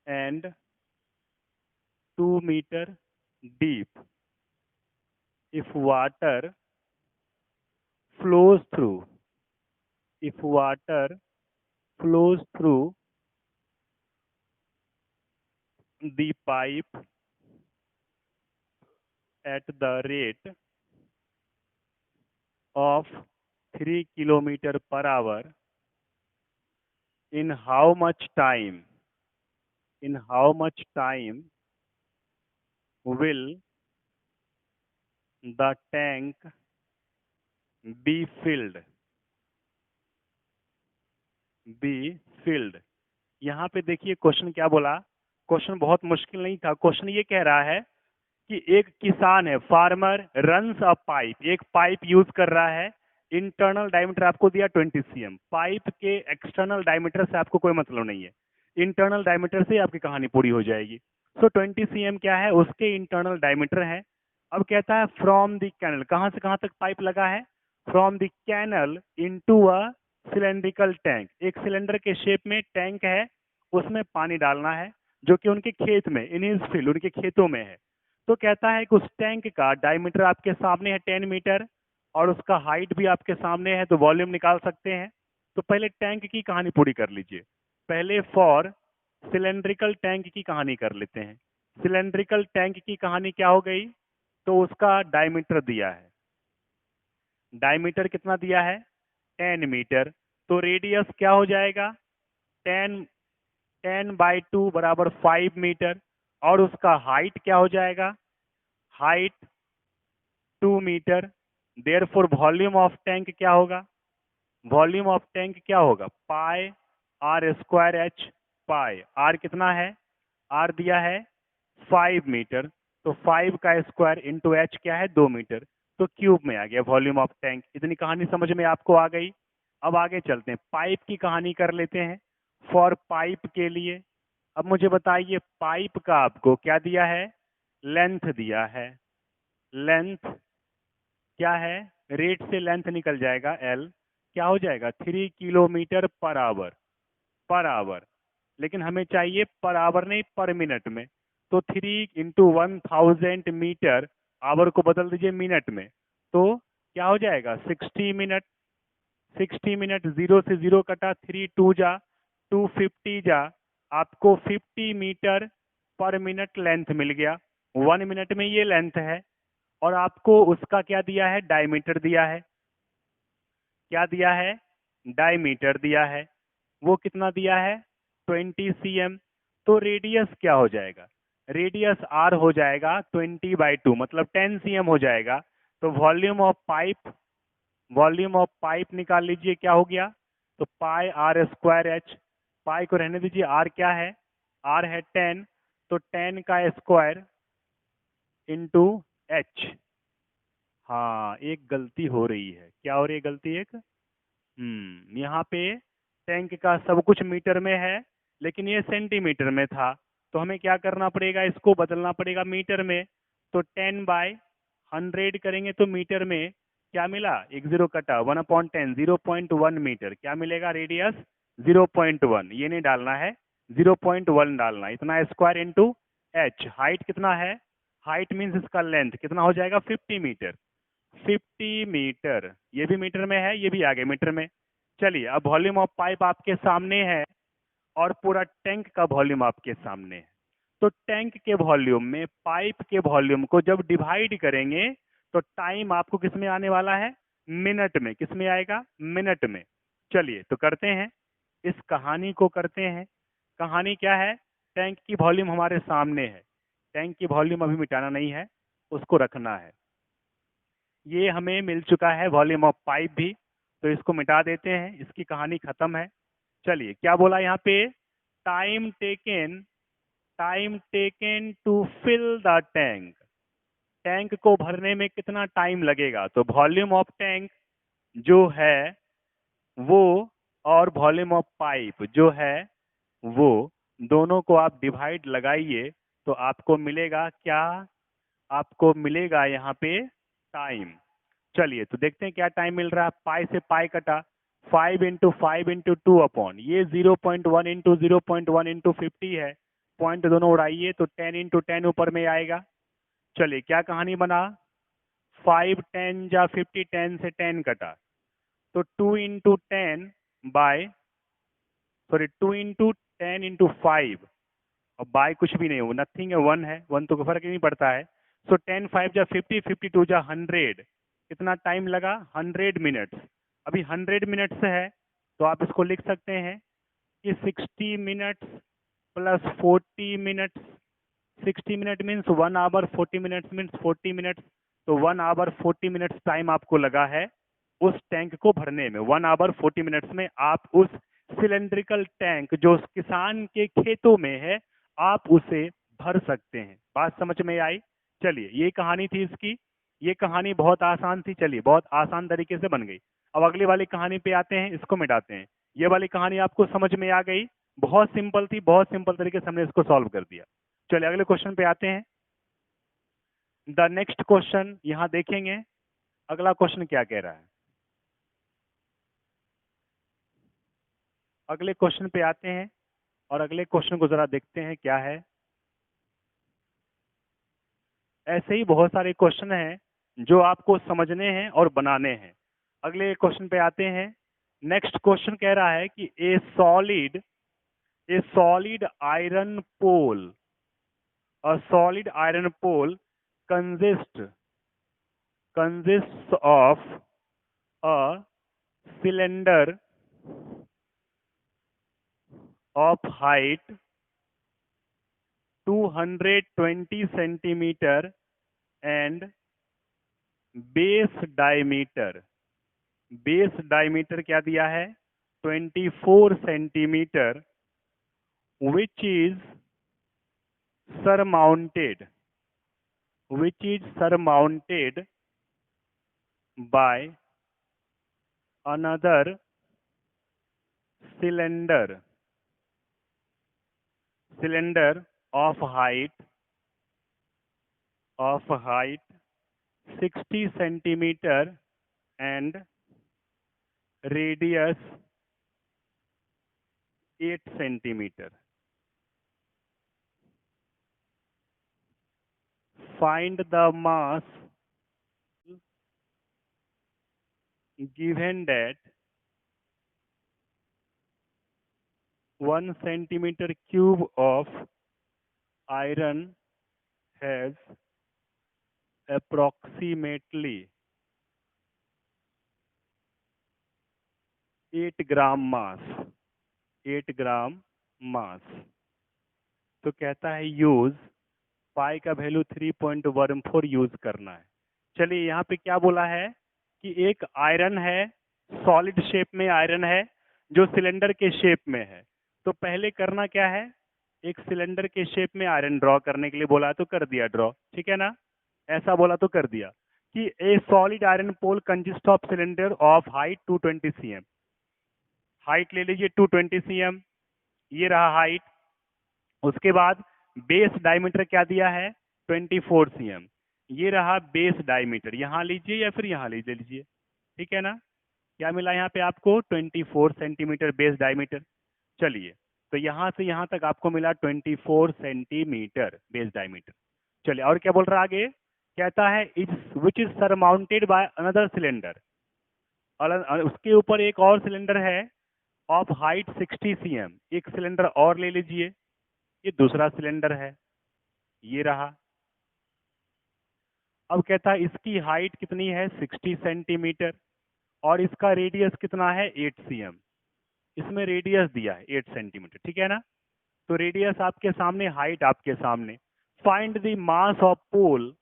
A: and 2 meter deep. If water flows through the pipe at the rate of 3 kilometer per hour, in how much time will the tank be filled? यहाँ यहाँ पे देखिए question क्या बोला। Question बहुत मुश्किल नहीं था। क्वेश्चन ये कह रहा है कि एक किसान है, फार्मर रन्स अ पाइप, एक पाइप यूज कर रहा है। इंटरनल डायमीटर आपको दिया 20 cm। पाइप के एक्सटर्नल डायमीटर से आपको कोई मतलब नहीं है, इंटरनल डायमीटर से आपकी कहानी पूरी हो जाएगी। सो 20 cm क्या है, उसके इंटरनल डायमीटर है। अब कहता है फ्रॉम द कैनल, कहां से कहां तक पाइप लगा है, from the canal into a cylindrical tank, एक सिलेंडर के शेप में टैंक है, उसमें पानी डालना है, जो कि उनके खेत में, इन हिज फील्ड, उनके खेतों में है। तो कहता है कि उस टैंक का डायमीटर आपके सामने है 10 मीटर, और उसका हाइट भी आपके सामने है, तो वॉल्यूम निकाल सकते हैं। तो पहले टैंक की कहानी पूरी कर लीजिए। पहले फॉर सिलेंड्रिकल टैंक की कहानी कर लेते हैं। सिलेंड्रिकल टैंक की कहानी क्या हो गई, तो उसका डायमीटर दिया है। डायमीटर कितना दिया है, 10 मीटर। तो रेडियस क्या हो जाएगा, 10 10/2 बराबर 5 मीटर। और उसका हाइट क्या हो जाएगा, height 2 metre. Therefore volume of tank क्या होगा, वॉल्यूम ऑफ टैंक क्या होगा, pi r square h. Pi r कितना है, आर दिया है 5 मीटर, तो 5 का स्क्वायर इंटू एच क्या है, 2 मीटर। तो क्यूब में आ गया वॉल्यूम ऑफ टैंक। इतनी कहानी समझ में आपको आ गई। अब आगे चलते हैं, पाइप की कहानी कर लेते हैं। फॉर पाइप के लिए अब मुझे बताइए, पाइप का आपको क्या दिया है, लेंथ दिया है। लेंथ क्या है, रेट से लेंथ निकल जाएगा एल, क्या हो जाएगा 3 kilometre per our. Per hour, लेकिन हमें चाहिए पर आवर नहीं, पर मिनट में। तो 3 इंटू 1000 मीटर, आवर को बदल दीजिए मिनट में, तो क्या हो जाएगा 60 मिनट। 60 मिनट, जीरो से जीरो कटा, 3 2 जा 250 जा, आपको 50 मीटर पर मिनट लेंथ मिल गया। 1 मिनट में ये लेंथ है। और आपको उसका क्या दिया है, डायमीटर दिया है। क्या दिया है, डायमीटर दिया है। वो कितना दिया है, 20 cm। तो रेडियस क्या हो जाएगा, रेडियस आर हो जाएगा 20/2, मतलब 10 cm हो जाएगा। तो volume of pipe, volume of pipe निकाल लीजिए, क्या हो गया, तो पाई आर स्क्वायर एच। पाई को रहने दीजिए, आर क्या है, आर है 10, तो 10 का स्क्वायर इंटू एच। हाँ, एक गलती हो रही है, क्या हो रही है गलती एक, यहाँ पे टैंक का सब कुछ मीटर में है, लेकिन ये सेंटीमीटर में था। तो हमें क्या करना पड़ेगा, इसको बदलना पड़ेगा मीटर में। तो 10/100 करेंगे तो मीटर में क्या मिला, एक जीरो कटा, 1/10, 0.1 मीटर। क्या मिलेगा, रेडियस 0.1, ये नहीं डालना है, 0.1 डालना, इतना स्क्वायर इंटू एच। हाइट कितना है, हाइट मीन्स इसका लेंथ कितना हो जाएगा, 50 मीटर। 50 मीटर, ये भी मीटर में है, ये भी आगे मीटर में। चलिए, अब वॉल्यूम ऑफ पाइप आपके सामने है, और पूरा टैंक का वॉल्यूम आपके सामने है। तो टैंक के वॉल्यूम में पाइप के वॉल्यूम को जब डिवाइड करेंगे, तो टाइम आपको किस में आने वाला है, मिनट में। किस में आएगा, मिनट में। चलिए तो करते हैं, इस कहानी को करते हैं। कहानी क्या है, टैंक की वॉल्यूम हमारे सामने है। टैंक की वॉल्यूम अभी मिटाना नहीं है, उसको रखना है। ये हमें मिल चुका है वॉल्यूम ऑफ पाइप भी, तो इसको मिटा देते हैं, इसकी कहानी खत्म है। चलिए, क्या बोला यहाँ पे, time taken, time taken to fill the tank. Tank को भरने में कितना टाइम लगेगा, तो वॉल्यूम ऑफ टैंक जो है वो, और वॉल्यूम ऑफ पाइप जो है वो, दोनों को आप डिवाइड लगाइए, तो आपको मिलेगा क्या, आपको मिलेगा यहाँ पे टाइम। चलिए तो देखते हैं क्या टाइम मिल रहा है। पाई से पाई कटा, 5 इंटू 5 इंटू 2 अपॉन, ये 0.1 इंटू 0.1 इंटू 50 है, पॉइंट दोनों उड़ाइए, तो 10 इंटू 10 ऊपर में आएगा। चलिए क्या कहानी बना, 5 10 जा 50, 10 से 10 कटा, तो 2 into 10 by, sorry 2 into 10 into 5, और बाय कुछ भी नहीं हो, नथिंग है, 1 है, 1 तो कोई फर्क ही नहीं पड़ता है। सो 10 5 जा 50, 52 जा 100, कितना टाइम लगा, 100 मिनट्स। अभी 100 मिनट्स है, तो आप इसको लिख सकते हैं कि 60 minutes plus 40 minutes. 60 minute means 1 hour, 40 minutes means 40 minutes. तो 1 आवर 40 मिनट्स टाइम आपको लगा है उस टैंक को भरने में। 1 आवर 40 मिनट्स में आप उस सिलेंड्रिकल टैंक जो किसान के खेतों में है, आप उसे भर सकते हैं। बात समझ में आई? चलिए, ये कहानी थी इसकी। ये कहानी बहुत आसान थी, चलिए बहुत आसान तरीके से बन गई। अब अगली वाली कहानी पे आते हैं, इसको मिटाते हैं। ये वाली कहानी आपको समझ में आ गई, बहुत सिंपल थी, बहुत सिंपल तरीके से हमने इसको सॉल्व कर दिया। चलिए अगले क्वेश्चन पे आते हैं। द नेक्स्ट क्वेश्चन यहां देखेंगे, अगला क्वेश्चन क्या कह रहा है। अगले क्वेश्चन पे आते हैं और अगले क्वेश्चन को जरा देखते हैं क्या है। ऐसे ही बहुत सारे क्वेश्चन हैं जो आपको समझने हैं और बनाने हैं। अगले क्वेश्चन पे आते हैं। नेक्स्ट क्वेश्चन कह रहा है कि a solid iron pole, a solid iron pole consists of a cylinder of height 220 centimeter and base diameter क्या दिया है 24 centimetre, which is surmounted by another cylinder of height 60 centimeter and radius 8 centimeter. Find the mass given that 1 centimeter cube of iron has approximately 8 ग्राम मास। तो कहता है use पाई का value 3.14 use करना है। चलिए यहाँ पे क्या बोला है कि एक आयरन है, सॉलिड शेप में आयरन है जो सिलेंडर के शेप में है। तो पहले करना क्या है, एक सिलेंडर के शेप में आयरन ड्रॉ करने के लिए बोला तो कर दिया ड्रॉ, ठीक है ना, ऐसा बोला तो कर दिया कि a solid iron pole consist of cylinder of height 220 cm। Height ले लीजिए 220 cm, ये रहा हाइट। उसके बाद बेस डायमीटर क्या दिया है 24 cm, ये रहा बेस डायमीटर। यहाँ लीजिए या फिर यहाँ लीजिए, ठीक है ना। क्या मिला यहाँ पे आपको 24 सेंटीमीटर बेस डायमीटर। चलिए, तो यहाँ से यहाँ तक आपको मिला 24 सेंटीमीटर बेस डायमीटर। चलिए और क्या बोल रहा है आगे, कहता है which is surmounted by another cylinder, उसके ऊपर एक और सिलेंडर है ऑफ हाइट 60 cm। एक सिलेंडर और ले लीजिए, ये दूसरा सिलेंडर है, ये रहा। अब कहता है इसकी हाइट कितनी है 60 सेंटीमीटर और इसका रेडियस कितना है 8 cm। इसमें रेडियस दिया है 8 सेंटीमीटर, ठीक है ना। तो रेडियस आपके सामने, हाइट आपके सामने। फाइंड द मास ऑफ पोल,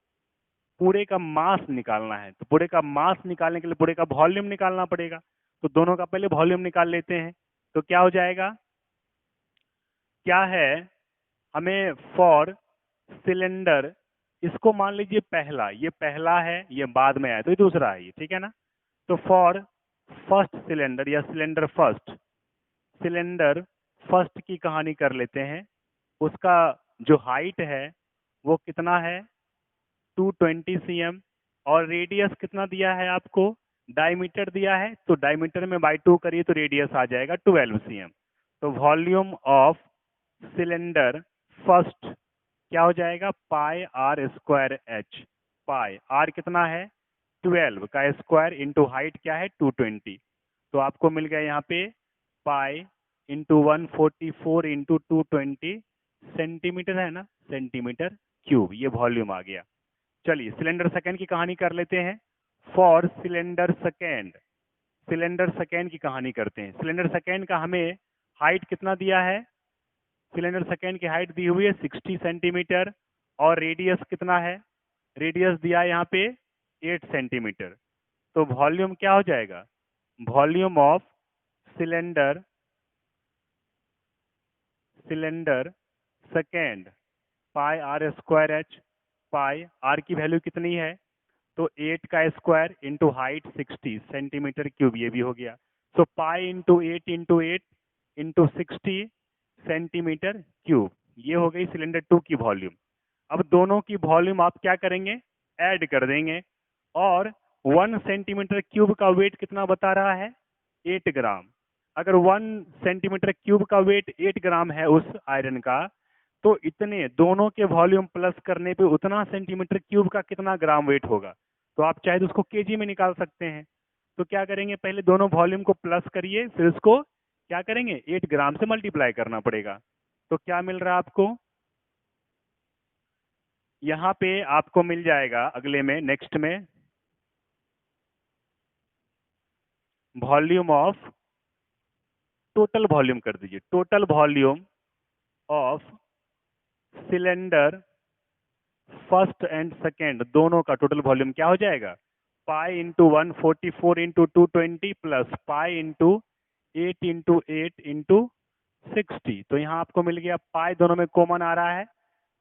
A: पूरे का मास निकालना है। तो पूरे का मास निकालने के लिए पूरे का वॉल्यूम निकालना पड़ेगा। तो दोनों का पहले वॉल्यूम निकाल लेते हैं। तो क्या हो जाएगा, क्या है हमें फॉर सिलेंडर, इसको मान लीजिए पहला, ये पहला है, ये बाद में आया तो ये दूसरा है, ये ठीक है ना। तो फॉर फर्स्ट सिलेंडर या सिलेंडर फर्स्ट की कहानी कर लेते हैं। उसका जो हाइट है वो कितना है 220 cm और रेडियस कितना दिया है आपको, डायमीटर दिया है। तो डायमीटर में बाई 2 करिए तो रेडियस आ जाएगा 12 cm। तो वॉल्यूम ऑफ सिलेंडर फर्स्ट क्या हो जाएगा pi r square h. Pi r कितना है 12 का स्क्वायर इंटू हाइट क्या है 220। तो आपको मिल गया यहाँ पे पाई इंटू 144 इंटू 220 सेंटीमीटर है ना, सेंटीमीटर क्यूब, ये वॉल्यूम आ गया। चलिए सिलेंडर सेकेंड की कहानी कर लेते हैं। फॉर सिलेंडर सेकेंड की कहानी करते हैं। सिलेंडर सेकेंड का हमें हाइट कितना दिया है, सिलेंडर सेकेंड की हाइट दी हुई है 60 सेंटीमीटर और रेडियस कितना है, रेडियस दिया है यहाँ पे 8 सेंटीमीटर। तो वॉल्यूम क्या हो जाएगा, volume of cylinder cylinder second pi r square h. Pi r की वैल्यू कितनी है? तो 8 का square into height 60 centimetre cube, ये भी हो गया। So pi into 8 into 60 centimetre cube, ये हो गई सिलेंडर 2 की वॉल्यूम। अब दोनों की वॉल्यूम आप क्या करेंगे? ऐड कर देंगे। और 1 सेंटीमीटर क्यूब का वेट कितना बता रहा है? 8 ग्राम। अगर 1 सेंटीमीटर क्यूब का वेट 8 ग्राम है उस आयरन का, तो इतने दोनों के वॉल्यूम प्लस करने पे उतना सेंटीमीटर क्यूब का कितना ग्राम वेट होगा? तो आप चाहे तो उसको केजी में निकाल सकते हैं। तो क्या करेंगे? पहले दोनों वॉल्यूम को प्लस करिए, फिर उसको क्या करेंगे? 8 ग्राम से मल्टीप्लाई करना पड़ेगा। तो क्या मिल रहा है आपको? यहाँ पे आपको मिल जाएगा अगले में, नेक्स्ट में, वॉल्यूम ऑफ, टोटल वॉल्यूम कर दीजिए, total volume of cylinder first and second दोनों का टोटल वॉल्यूम क्या हो जाएगा? Pi into 144 into 220 plus pi into 8 into 8 into 60। तो यहाँ आपको मिल गया पाई, दोनों में कॉमन आ रहा है,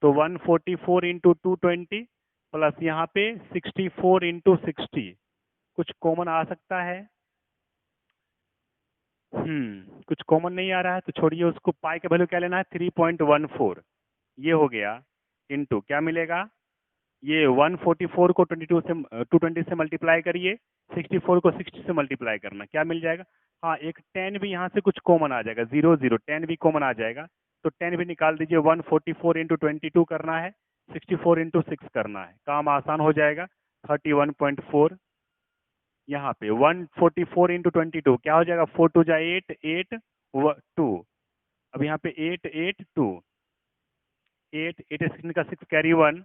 A: तो 144 इंटू 220 प्लस यहाँ पे 64 इंटू 60, कुछ कॉमन आ सकता है? कुछ कॉमन नहीं आ रहा है तो छोड़िए उसको। पाई का वैल्यू क्या लेना है? 3.14, ये हो गया। इंटू क्या मिलेगा? ये 144 को 220 से मल्टीप्लाई करिए, 64 को 60 से मल्टीप्लाई करना, क्या मिल जाएगा? हाँ, एक 10 भी यहाँ से कुछ कॉमन आ जाएगा, 0 0 10 भी कॉमन आ जाएगा, तो 10 भी निकाल दीजिए। 144 इंटू 22 करना है, 64 इंटू 6 करना है, काम आसान हो जाएगा। 31.4 यहाँ पे 144 इंटू 22 क्या हो जाएगा? 4 2 जा 8 8 2। अब यहाँ पे 8 8 2, 8 8 16 का 6 कैरी 1,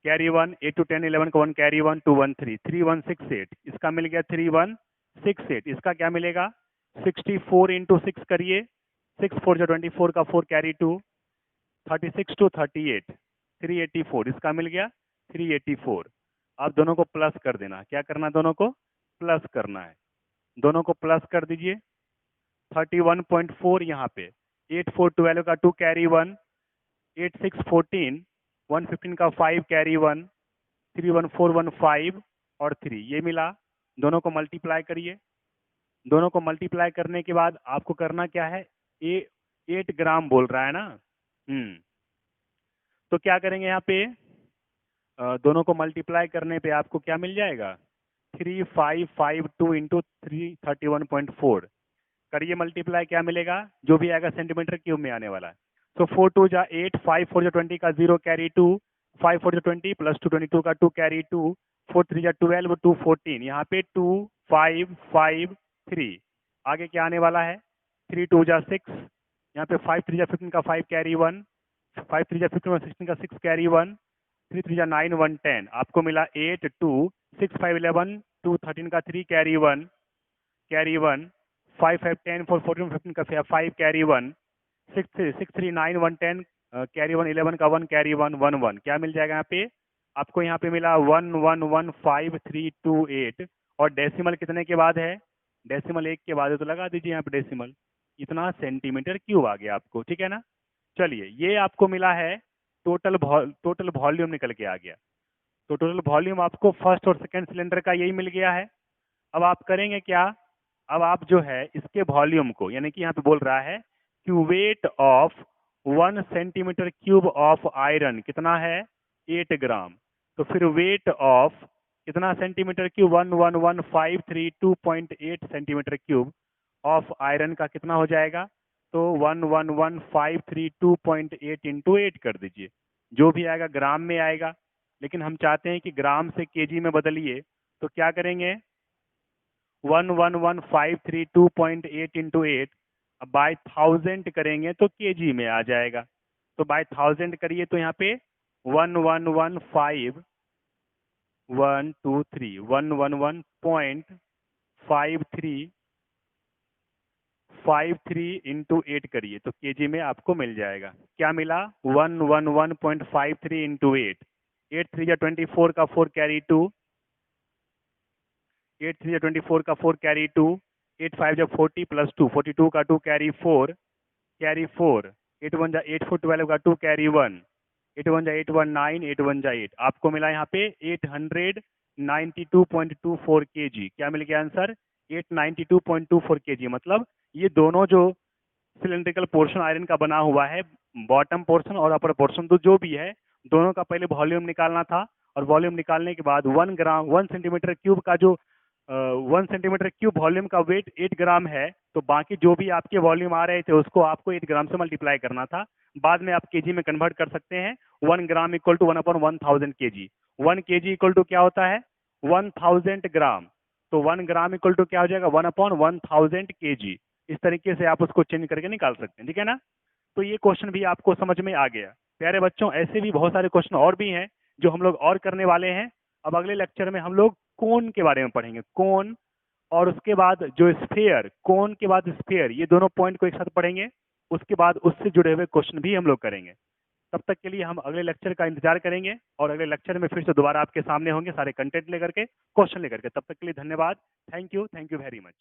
A: कैरी 1, 8 to 10 11 का 1 कैरी 1 2 1 3 3168, इसका मिल गया 3168। इसका क्या मिलेगा? 64 इंटू 6 करिए, 6 4 जो 24 का 4 कैरी 2, 36 to 38 384, इसका मिल गया 384। आप दोनों को प्लस कर देना, क्या करना? दोनों को प्लस करना है, दोनों को प्लस कर दीजिए। 31.4 यहाँ पे 8 4 12 का 2 कैरी 1, 8 6 14 115 का 5 कैरी 1, 31415 और 3, ये मिला। दोनों को मल्टीप्लाई करिए, दोनों को मल्टीप्लाई करने के बाद आपको करना क्या है? 8 ग्राम बोल रहा है ना। तो क्या करेंगे यहाँ पे? दोनों को मल्टीप्लाई करने पे आपको क्या मिल जाएगा? 3552 इंटू 331.4 करिए मल्टीप्लाई, क्या मिलेगा? जो भी आएगा सेंटीमीटर क्यूब में आने वाला है। तो 4 2 जा 8, 5 4 जा 20 का 0 कैरी 2, 5 4 जा 20 प्लस 2 22 का 2 कैरी 2, 4 3 जा 12 2 14, यहाँ पे 2 5 5 3, आगे क्या आने वाला है? 3 2 जा 6, यहाँ पे 5 3 जा 15 का 5 कैरी 1, 5 3 जा 15 16 का 6 कैरी 1, 3 3 जा 9 1 10, आपको मिला 8 2 6 5 11 2 13 का 3 कैरी 1 5 5 10 4 14 15 का 5 कैरी 1, 6 3 6 3 9 1 10 कैरी 1 11 का 1 कैरी 1 1 1, क्या मिल जाएगा यहाँ पे? आपको यहाँ पे मिला 1 1 1 5 3 2 8। और डेसिमल कितने के बाद है? डेसिमल 1 के बाद है, तो लगा दीजिए यहाँ पे डेसिमल। इतना सेंटीमीटर क्यूब आ गया आपको, ठीक है ना। चलिए, ये आपको मिला है टोटल वॉल्यूम निकल के आ गया। तो टोटल वॉल्यूम आपको फर्स्ट और सेकेंड सिलेंडर का यही मिल गया है। अब आप करेंगे क्या? अब आप जो है इसके वॉल्यूम को, यानी कि यहाँ पे बोल रहा है कि weight of 1 centimetre cube of iron कितना है? 8 ग्राम। तो फिर वेट ऑफ कितना centimetre cube? 111,532.8 centimetre cube of iron का कितना हो जाएगा? तो 111,532.8 इंटू 8 कर दीजिए, जो भी आएगा ग्राम में आएगा, लेकिन हम चाहते हैं कि ग्राम से केजी में बदलिए, तो क्या करेंगे? 111,532.8 इंटू 8 अब बाय 1000 करेंगे तो केजी में आ जाएगा। तो बाय 1000 करिए तो यहाँ पे 111.53 इंटू 8 करिए तो केजी में आपको मिल जाएगा। क्या मिला? 111.53 इंटू 8, 8 3 जा 24 का 4 कैरी 2, 8 3 जा 24 का 4 कैरी 2, 8 5 जा 40 प्लस 2 42 का 2 कैरी 4 8 वन जा 8 4 12 का 2 कैरी 1, 8 वन जा 8 1 9, 8 वन जा 8, आपको मिला यहाँ पे 892.24 kg। क्या मिल गया आंसर? 892.24 kg। मतलब ये दोनों जो सिलेंड्रिकल पोर्शन आयरन का बना हुआ है, बॉटम पोर्शन और अपर पोर्शन, तो जो भी है दोनों का पहले वॉल्यूम निकालना था, और वॉल्यूम निकालने के बाद 1 सेंटीमीटर क्यूब का जो 1 सेंटीमीटर क्यूब वॉल्यूम का वेट 8 ग्राम है, तो बाकी जो भी आपके वॉल्यूम आ रहे थे उसको आपको 8 ग्राम से मल्टीप्लाई करना था। बाद में आप केजी में कन्वर्ट कर सकते हैं। 1 gram equal to 1/1000 kg। 1 kg equal to क्या होता है? 1000 ग्राम। तो 1 ग्राम इक्वल टू क्या हो जाएगा? 1/1000 kg। इस तरीके से आप उसको चेंज करके निकाल सकते हैं, ठीक है ना? तो ये क्वेश्चन भी आपको समझ में आ गया। प्यारे बच्चों, ऐसे भी बहुत सारे क्वेश्चन और भी हैं जो हम लोग और करने वाले हैं। अब अगले लेक्चर में हम लोग कोन के बारे में पढ़ेंगे, कोन, और उसके बाद जो स्फीयर, कोन के बाद स्फीयर, ये दोनों पॉइंट को एक साथ पढ़ेंगे। उसके बाद उससे जुड़े हुए क्वेश्चन भी हम लोग करेंगे। तब तक के लिए हम अगले लेक्चर का इंतजार करेंगे, और अगले लेक्चर में फिर से दोबारा आपके सामने होंगे सारे कंटेंट लेकर के, क्वेश्चन लेकर के। तब तक के लिए धन्यवाद। Thank you very much.